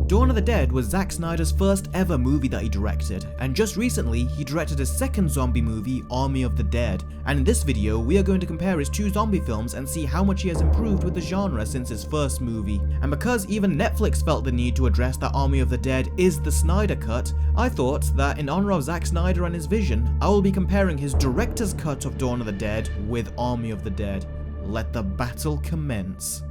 Dawn of the Dead was Zack Snyder's first ever movie that he directed, and just recently he directed his second zombie movie, Army of the Dead. And in this video we are going to compare his two zombie films and see how much he has improved with the genre since his first movie. And because even Netflix felt the need to address that Army of the Dead is the Snyder cut, I thought that in honor of Zack Snyder and his vision, I will be comparing his director's cut of Dawn of the Dead with Army of the Dead. Let the battle commence.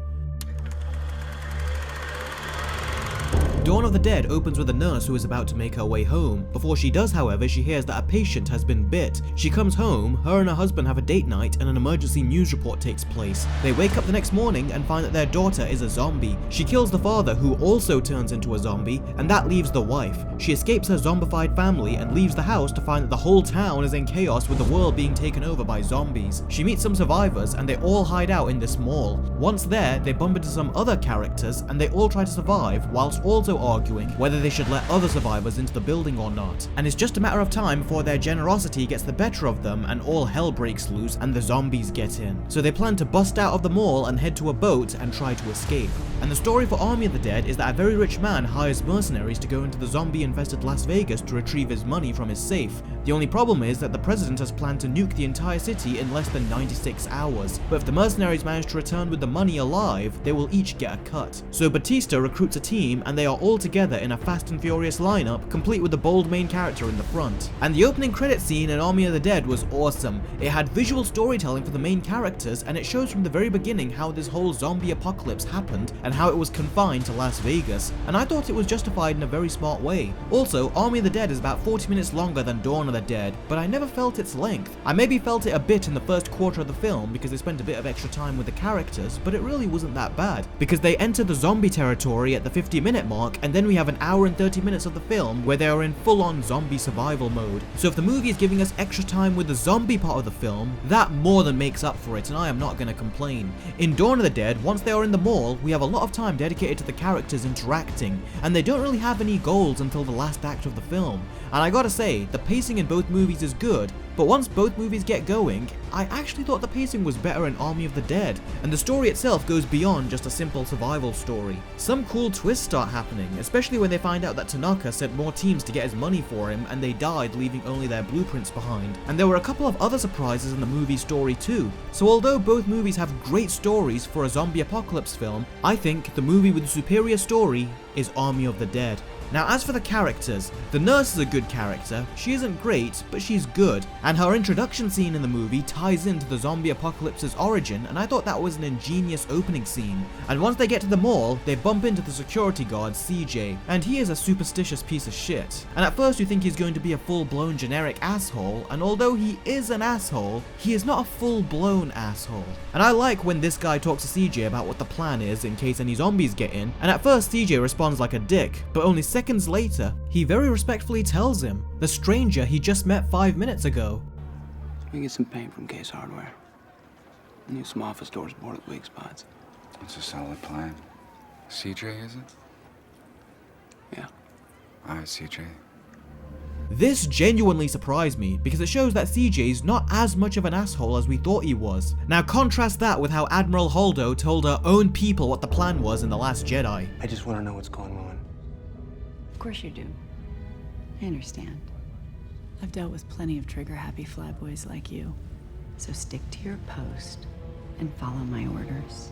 Dawn of the Dead opens with a nurse who is about to make her way home. Before she does, however, she hears that a patient has been bit. She comes home, her and her husband have a date night, and an emergency news report takes place. They wake up the next morning and find that their daughter is a zombie. She kills the father, who also turns into a zombie, and that leaves the wife. She escapes her zombified family and leaves the house to find that the whole town is in chaos with the world being taken over by zombies. She meets some survivors and they all hide out in this mall. Once there, they bump into some other characters and they all try to survive whilst also arguing whether they should let other survivors into the building or not. And it's just a matter of time before their generosity gets the better of them and all hell breaks loose and the zombies get in. So they plan to bust out of the mall and head to a boat and try to escape. And the story for Army of the Dead is that a very rich man hires mercenaries to go into the zombie-infested Las Vegas to retrieve his money from his safe. The only problem is that the president has planned to nuke the entire city in less than 96 hours. But if the mercenaries manage to return with the money alive, they will each get a cut. So Batista recruits a team and they are all together in a Fast and Furious lineup, complete with the bold main character in the front. And the opening credit scene in Army of the Dead was awesome. It had visual storytelling for the main characters, and it shows from the very beginning how this whole zombie apocalypse happened and how it was confined to Las Vegas. And I thought it was justified in a very smart way. Also, Army of the Dead is about 40 minutes longer than Dawn of the Dead, but I never felt its length. I maybe felt it a bit in the first quarter of the film because they spent a bit of extra time with the characters, but it really wasn't that bad because they enter the zombie territory at the 50-minute mark, and then we have an hour and 30 minutes of the film where they are in full-on zombie survival mode. So if the movie is giving us extra time with the zombie part of the film, that more than makes up for it, and I am not going to complain. In Dawn of the Dead, once they are in the mall, we have a lot of time dedicated to the characters interacting, and they don't really have any goals until the last act of the film. And I gotta say, the pacing in both movies is good, but once both movies get going, I actually thought the pacing was better in Army of the Dead, and the story itself goes beyond just a simple survival story. Some cool twists start happening, especially when they find out that Tanaka sent more teams to get his money for him and they died leaving only their blueprints behind. And there were a couple of other surprises in the movie's story too. So although both movies have great stories for a zombie apocalypse film, I think the movie with the superior story is Army of the Dead. Now as for the characters, the nurse is a good character. She isn't great, but she's good, and her introduction scene in the movie ties into the zombie apocalypse's origin, and I thought that was an ingenious opening scene. And once they get to the mall, they bump into the security guard CJ, and he is a superstitious piece of shit. And at first you think he's going to be a full-blown generic asshole, and although he is an asshole, he is not a full-blown asshole. And I like when this guy talks to CJ about what the plan is in case any zombies get in, and at first CJ responds like a dick, but only seconds later, he very respectfully tells him, the stranger he just met 5 minutes ago. We get some paint from Case Hardware. New some office doors boarded with weak spots. That's a solid plan. CJ, is it? Yeah. Alright, CJ. This genuinely surprised me because it shows that CJ's not as much of an asshole as we thought he was. Now contrast that with how Admiral Holdo told her own people what the plan was in The Last Jedi. I just want to know what's going on. Of course you do. I understand. I've dealt with plenty of trigger-happy flyboys like you. So stick to your post and follow my orders.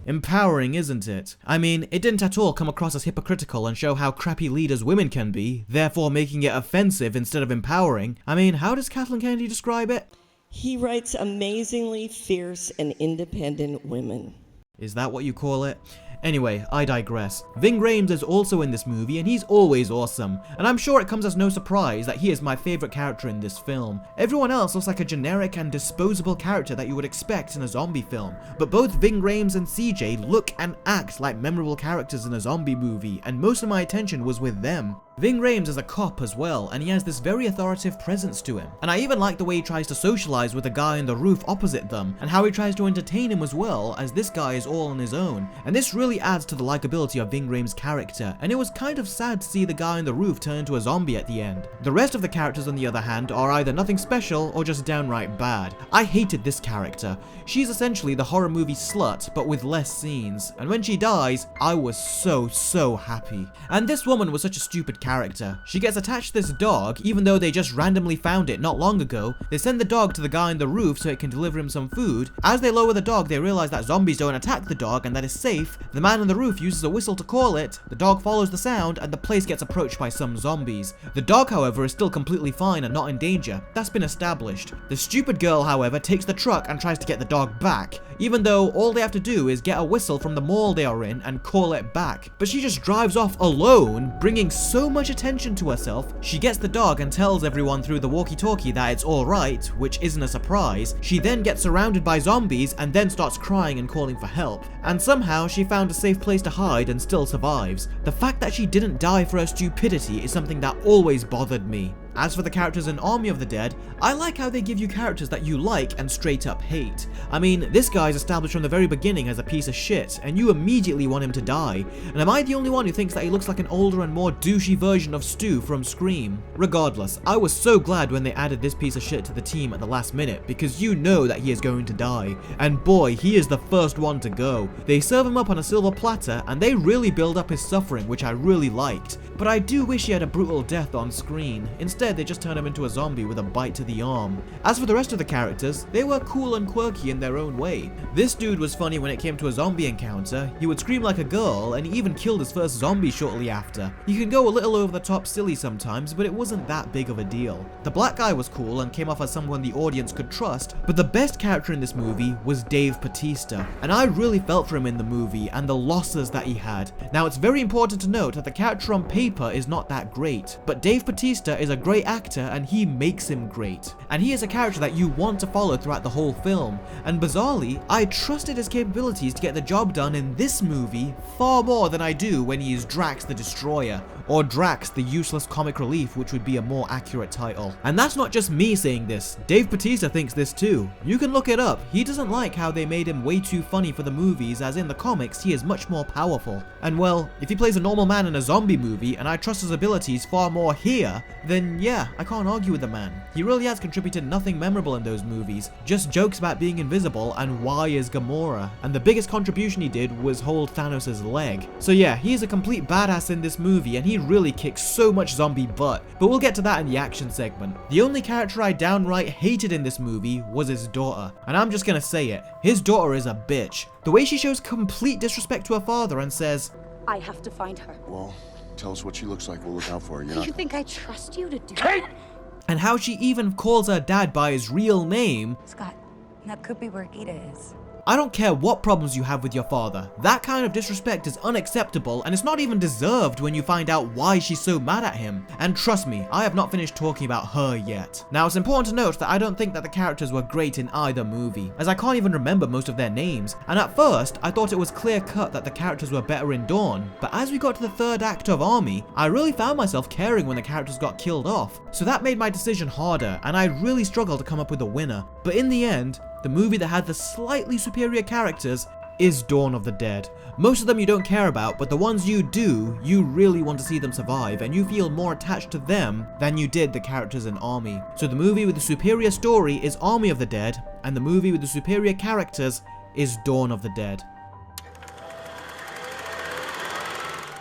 Empowering, isn't it? I mean, it didn't at all come across as hypocritical and show how crappy leaders women can be, therefore making it offensive instead of empowering. I mean, how does Kathleen Kennedy describe it? He writes amazingly fierce and independent women. Is that what you call it? Anyway, I digress. Ving Rhames is also in this movie and he's always awesome, and I'm sure it comes as no surprise that he is my favourite character in this film. Everyone else looks like a generic and disposable character that you would expect in a zombie film, but both Ving Rhames and CJ look and act like memorable characters in a zombie movie, and most of my attention was with them. Ving Rhames is a cop as well, and he has this very authoritative presence to him. And I even like the way he tries to socialize with the guy on the roof opposite them, and how he tries to entertain him as well, as this guy is all on his own. And this really adds to the likability of Ving Rhames' character, and it was kind of sad to see the guy on the roof turn into a zombie at the end. The rest of the characters on the other hand are either nothing special or just downright bad. I hated this character. She's essentially the horror movie slut, but with less scenes, and when she dies, I was so happy. And this woman was such a stupid character. She gets attached to this dog, even though they just randomly found it not long ago. They send the dog to the guy on the roof so it can deliver him some food. As they lower the dog, they realize that zombies don't attack the dog and that it's safe. The man on the roof uses a whistle to call it, the dog follows the sound, and the place gets approached by some zombies. The dog, however, is still completely fine and not in danger. That's been established. The stupid girl, however, takes the truck and tries to get the dog back, even though all they have to do is get a whistle from the mall they are in and call it back. But she just drives off alone, bringing so much attention to herself. She gets the dog and tells everyone through the walkie-talkie that it's alright, which isn't a surprise. She then gets surrounded by zombies and then starts crying and calling for help. And somehow she found a safe place to hide and still survives. The fact that she didn't die for her stupidity is something that always bothered me. As for the characters in Army of the Dead, I like how they give you characters that you like and straight up hate. I mean, this guy is established from the very beginning as a piece of shit, and you immediately want him to die. And am I the only one who thinks that he looks like an older and more douchey version of Stu from Scream? Regardless, I was so glad when they added this piece of shit to the team at the last minute, because you know that he is going to die. And boy, he is the first one to go. They serve him up on a silver platter, and they really build up his suffering, which I really liked. But I do wish he had a brutal death on screen. Instead, they just turn him into a zombie with a bite to the arm. As for the rest of the characters, they were cool and quirky in their own way. This dude was funny when it came to a zombie encounter. He would scream like a girl, and he even killed his first zombie shortly after. He can go a little over the top silly sometimes, but it wasn't that big of a deal. The black guy was cool and came off as someone the audience could trust, but the best character in this movie was Dave Bautista, and I really felt for him in the movie and the losses that he had. Now, it's very important to note that the character on paper is not that great, but Dave Bautista is a great actor and he makes him great. And he is a character that you want to follow throughout the whole film, and bizarrely, I trusted his capabilities to get the job done in this movie far more than I do when he is Drax the Destroyer, or Drax the Useless Comic Relief, which would be a more accurate title. And that's not just me saying this, Dave Bautista thinks this too. You can look it up. He doesn't like how they made him way too funny for the movies, as in the comics he is much more powerful. And well, if he plays a normal man in a zombie movie and I trust his abilities far more here, then yeah, I can't argue with the man. He really has contributed nothing memorable in those movies, just jokes about being invisible and why is Gamora, and the biggest contribution he did was hold Thanos' leg. So yeah, he is a complete badass in this movie and he really kicks so much zombie butt, but we'll get to that in the action segment. The only character I downright hated in this movie was his daughter, and I'm just gonna say it, his daughter is a bitch. The way she shows complete disrespect to her father and says, I have to find her. Well, tell us what she looks like. We'll look out for her. You think I trust you to do that? and how she even calls her dad by his real name. Scott, that could be where Gita is. I don't care what problems you have with your father. That kind of disrespect is unacceptable, and it's not even deserved when you find out why she's so mad at him. And trust me, I have not finished talking about her yet. Now, it's important to note that I don't think that the characters were great in either movie, as I can't even remember most of their names. And at first, I thought it was clear cut that the characters were better in Dawn, but as we got to the third act of Army, I really found myself caring when the characters got killed off. So that made my decision harder, and I really struggled to come up with a winner. But in the end, the movie that had the slightly superior characters is Dawn of the Dead. Most of them you don't care about, but the ones you do, you really want to see them survive, and you feel more attached to them than you did the characters in Army. So the movie with the superior story is Army of the Dead, and the movie with the superior characters is Dawn of the Dead.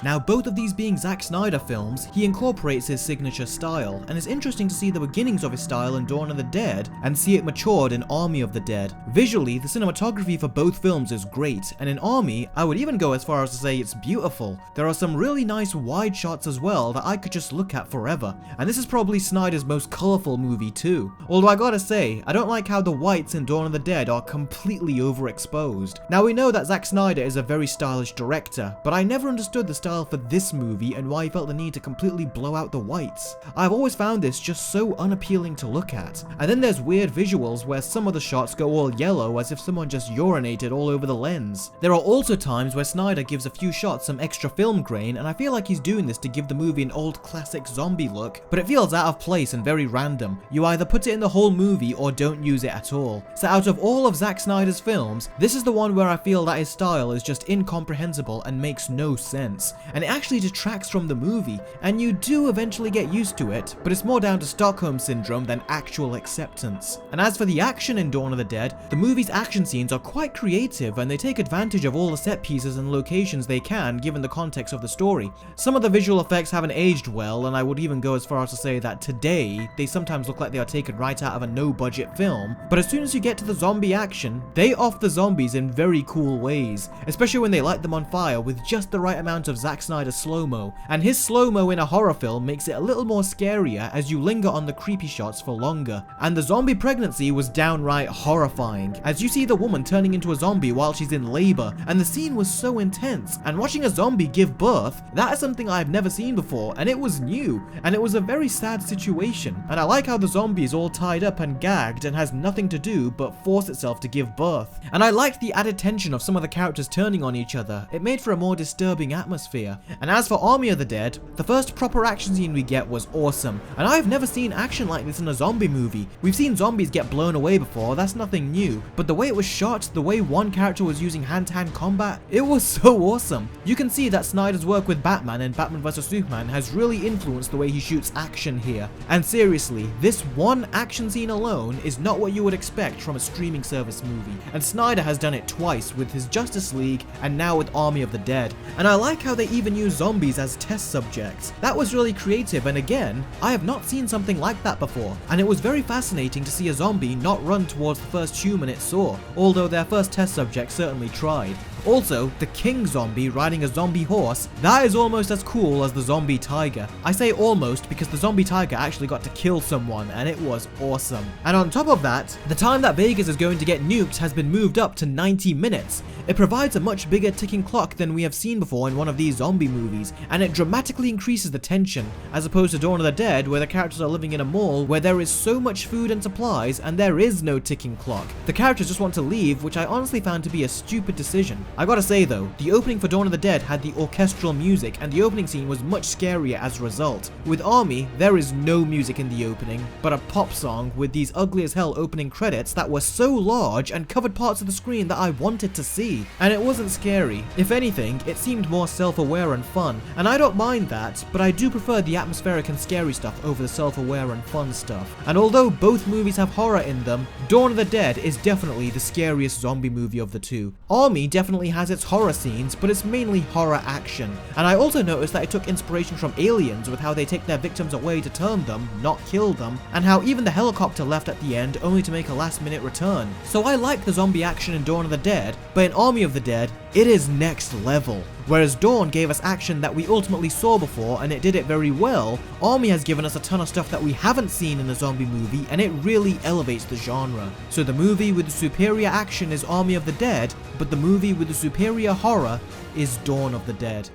Now, both of these being Zack Snyder films, he incorporates his signature style, and it's interesting to see the beginnings of his style in Dawn of the Dead and see it matured in Army of the Dead. Visually, the cinematography for both films is great, and in Army, I would even go as far as to say it's beautiful. There are some really nice wide shots as well that I could just look at forever, and this is probably Snyder's most colourful movie too. Although I gotta say, I don't like how the whites in Dawn of the Dead are completely overexposed. Now, we know that Zack Snyder is a very stylish director, but I never understood the style for this movie and why he felt the need to completely blow out the whites. I've always found this just so unappealing to look at. And then there's weird visuals where some of the shots go all yellow as if someone just urinated all over the lens. There are also times where Snyder gives a few shots some extra film grain, and I feel like he's doing this to give the movie an old classic zombie look, but it feels out of place and very random. You either put it in the whole movie or don't use it at all. So out of all of Zack Snyder's films, this is the one where I feel that his style is just incomprehensible and makes no sense, and it actually detracts from the movie, and you do eventually get used to it, but it's more down to Stockholm Syndrome than actual acceptance. And as for the action in Dawn of the Dead, the movie's action scenes are quite creative and they take advantage of all the set pieces and locations they can given the context of the story. Some of the visual effects haven't aged well, and I would even go as far as to say that today, they sometimes look like they are taken right out of a no-budget film, but as soon as you get to the zombie action, they off the zombies in very cool ways, especially when they light them on fire with just the right amount of Zack Snyder slow-mo, and his slow-mo in a horror film makes it a little more scarier as you linger on the creepy shots for longer. And the zombie pregnancy was downright horrifying, as you see the woman turning into a zombie while she's in labor, and the scene was so intense, and watching a zombie give birth, that is something I've never seen before, and it was new, and it was a very sad situation, and I like how the zombie is all tied up and gagged and has nothing to do but force itself to give birth. And I liked the added tension of some of the characters turning on each other. It made for a more disturbing atmosphere. And as for Army of the Dead, the first proper action scene we get was awesome, and I've never seen action like this in a zombie movie. We've seen zombies get blown away before, that's nothing new, but the way it was shot, the way one character was using hand-to-hand combat, it was so awesome. You can see that Snyder's work with Batman and Batman vs Superman has really influenced the way he shoots action here. And seriously, this one action scene alone is not what you would expect from a streaming service movie, and Snyder has done it twice with his Justice League and now with Army of the Dead. And I like how they even use zombies as test subjects. That was really creative, and again, I have not seen something like that before, and it was very fascinating to see a zombie not run towards the first human it saw, although their first test subject certainly tried. Also, the king zombie riding a zombie horse, that is almost as cool as the zombie tiger. I say almost because the zombie tiger actually got to kill someone, and it was awesome. And on top of that, the time that Vegas is going to get nuked has been moved up to 90 minutes. It provides a much bigger ticking clock than we have seen before in one of these zombie movies, and it dramatically increases the tension, as opposed to Dawn of the Dead where the characters are living in a mall where there is so much food and supplies and there is no ticking clock. The characters just want to leave, which I honestly found to be a stupid decision. I gotta say though, the opening for Dawn of the Dead had the orchestral music and the opening scene was much scarier as a result. With Army, there is no music in the opening, but a pop song with these ugly as hell opening credits that were so large and covered parts of the screen that I wanted to see. And it wasn't scary. If anything, it seemed more self-aware and fun, and I don't mind that, but I do prefer the atmospheric and scary stuff over the self-aware and fun stuff. And although both movies have horror in them, Dawn of the Dead is definitely the scariest zombie movie of the two. Army definitely has its horror scenes, but it's mainly horror action. And I also noticed that it took inspiration from Aliens with how they take their victims away to turn them, not kill them, and how even the helicopter left at the end only to make a last-minute return. So I like the zombie action in Dawn of the Dead, but in Army of the Dead, it is next level. Whereas Dawn gave us action that we ultimately saw before and it did it very well, Army has given us a ton of stuff that we haven't seen in a zombie movie and it really elevates the genre. So the movie with the superior action is Army of the Dead, but the movie with the superior horror is Dawn of the Dead.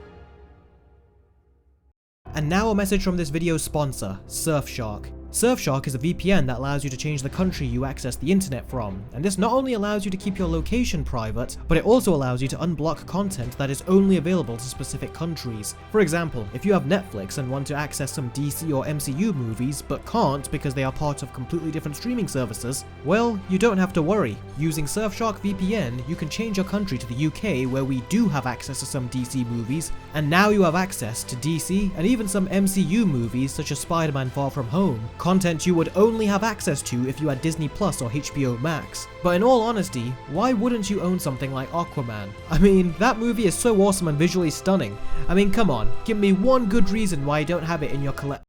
And now a message from this video's sponsor, Surfshark. Surfshark is a VPN that allows you to change the country you access the internet from, and this not only allows you to keep your location private, but it also allows you to unblock content that is only available to specific countries. For example, if you have Netflix and want to access some DC or MCU movies, but can't because they are part of completely different streaming services, well, you don't have to worry. Using Surfshark VPN, you can change your country to the UK where we do have access to some DC movies, and now you have access to DC and even some MCU movies such as Spider-Man Far From Home, content you would only have access to if you had Disney Plus or HBO Max. But in all honesty, why wouldn't you own something like Aquaman? I mean, that movie is so awesome and visually stunning. I mean, come on, give me one good reason why you don't have it in your collection.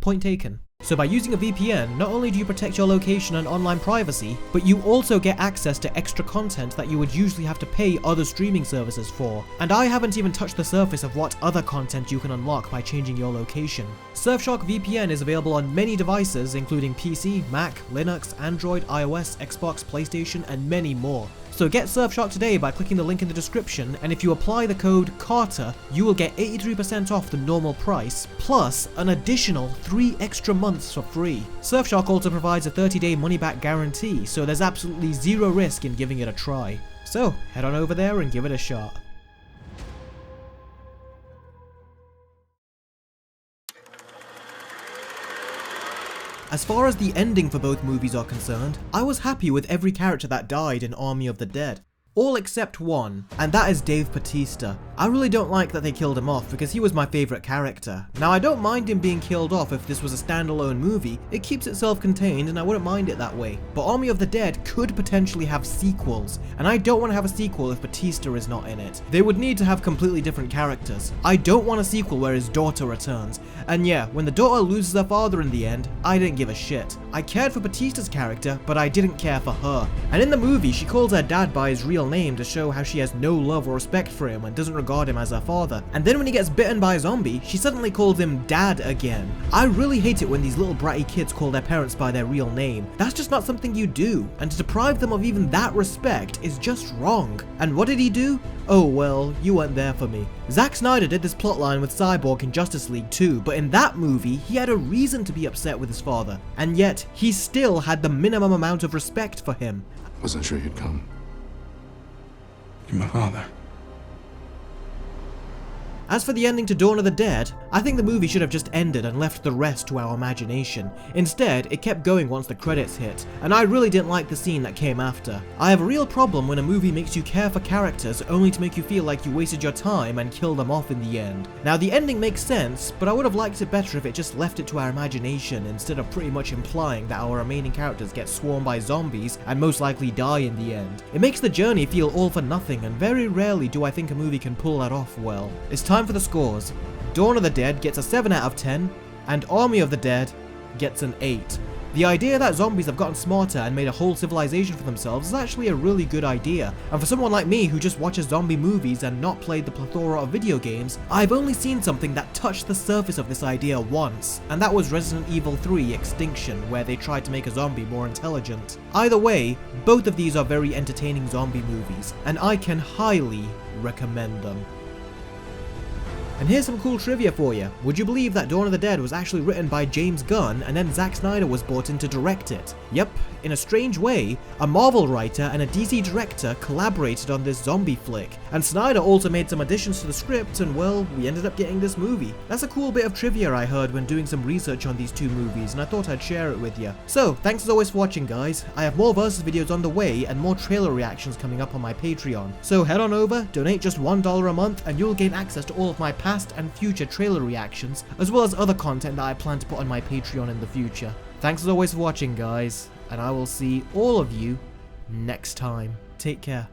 Point taken. So by using a VPN, not only do you protect your location and online privacy, but you also get access to extra content that you would usually have to pay other streaming services for. And I haven't even touched the surface of what other content you can unlock by changing your location. Surfshark VPN is available on many devices including PC, Mac, Linux, Android, iOS, Xbox, PlayStation, and many more. So get Surfshark today by clicking the link in the description, and if you apply the code CARTER, you will get 83% off the normal price, plus an additional 3 extra months for free. Surfshark also provides a 30-day money-back guarantee, so there's absolutely zero risk in giving it a try. So head on over there and give it a shot. As far as the ending for both movies are concerned, I was happy with every character that died in Army of the Dead. All except one, and that is Dave Bautista. I really don't like that they killed him off because he was my favourite character. Now I don't mind him being killed off if this was a standalone movie, it keeps it self-contained and I wouldn't mind it that way. But Army of the Dead could potentially have sequels, and I don't want to have a sequel if Bautista is not in it. They would need to have completely different characters. I don't want a sequel where his daughter returns. And yeah, when the daughter loses her father in the end, I didn't give a shit. I cared for Bautista's character, but I didn't care for her. And in the movie, she calls her dad by his real name to show how she has no love or respect for him and doesn't regard him as her father. And then when he gets bitten by a zombie, she suddenly calls him dad again. I really hate it when these little bratty kids call their parents by their real name. That's just not something you do, and to deprive them of even that respect is just wrong. And what did he do? Oh well, you weren't there for me. Zack Snyder did this plotline with Cyborg in Justice League too, but in that movie, he had a reason to be upset with his father, and yet he still had the minimum amount of respect for him. Wasn't sure you'd come. You're my father. As for the ending to Dawn of the Dead, I think the movie should have just ended and left the rest to our imagination. Instead, it kept going once the credits hit, and I really didn't like the scene that came after. I have a real problem when a movie makes you care for characters only to make you feel like you wasted your time and kill them off in the end. Now the ending makes sense, but I would have liked it better if it just left it to our imagination instead of pretty much implying that our remaining characters get swarmed by zombies and most likely die in the end. It makes the journey feel all for nothing, and very rarely do I think a movie can pull that off well. It's time for the scores. Dawn of the Dead gets a 7 out of 10, and Army of the Dead gets an 8. The idea that zombies have gotten smarter and made a whole civilization for themselves is actually a really good idea, and for someone like me who just watches zombie movies and not played the plethora of video games, I've only seen something that touched the surface of this idea once, and that was Resident Evil 3 Extinction, where they tried to make a zombie more intelligent. Either way, both of these are very entertaining zombie movies, and I can highly recommend them. And here's some cool trivia for you. Would you believe that Dawn of the Dead was actually written by James Gunn and then Zack Snyder was brought in to direct it? Yep, in a strange way, a Marvel writer and a DC director collaborated on this zombie flick, and Snyder also made some additions to the script, and well, we ended up getting this movie. That's a cool bit of trivia I heard when doing some research on these two movies, and I thought I'd share it with you. So, thanks as always for watching guys. I have more Versus videos on the way and more trailer reactions coming up on my Patreon. So head on over, donate just $1 a month, and you'll gain access to all of my past and future trailer reactions, as well as other content that I plan to put on my Patreon in the future. Thanks as always for watching guys, and I will see all of you next time. Take care.